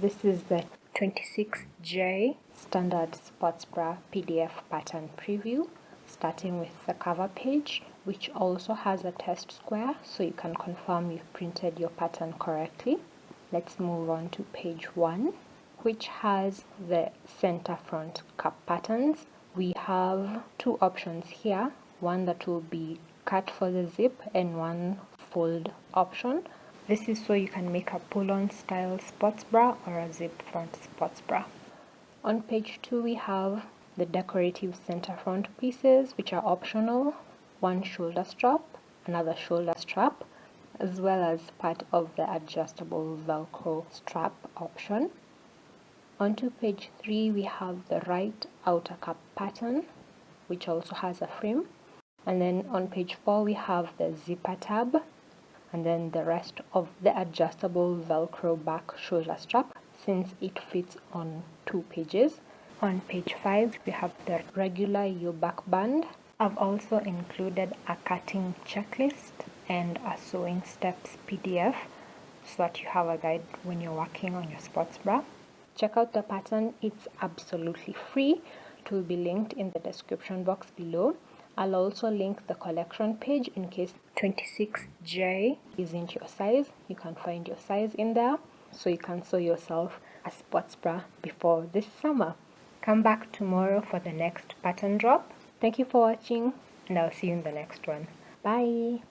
This is the 26J standard sports bra PDF pattern preview, starting with the cover page, which also has a test square so you can confirm you've printed your pattern correctly. Let's move on to page 1, which has the center front cup patterns. We have two options here, one that will be cut for the zip and one fold option. This is so you can make a pull-on style sports bra or a zip front sports bra. On page 2 we have the decorative center front pieces, which are optional, one shoulder strap, another shoulder strap, as well as part of the adjustable Velcro strap option. Onto page 3 we have the right outer cup pattern, which also has a frame. And then on page 4 we have the zipper tab, and then the rest of the adjustable Velcro back shoulder strap, since it fits on 2 pages. On page 5 we have the regular U-back band. I've also included a cutting checklist and a sewing steps PDF so that you have a guide when you're working on your sports bra. Check out the pattern, it's absolutely free. It will be linked in the description box below. I'll also link the collection page in case 26J isn't your size. You can find your size in there so you can sew yourself a sports bra before this summer. Come back tomorrow for the next pattern drop. Thank you for watching, and I'll see you in the next one. Bye!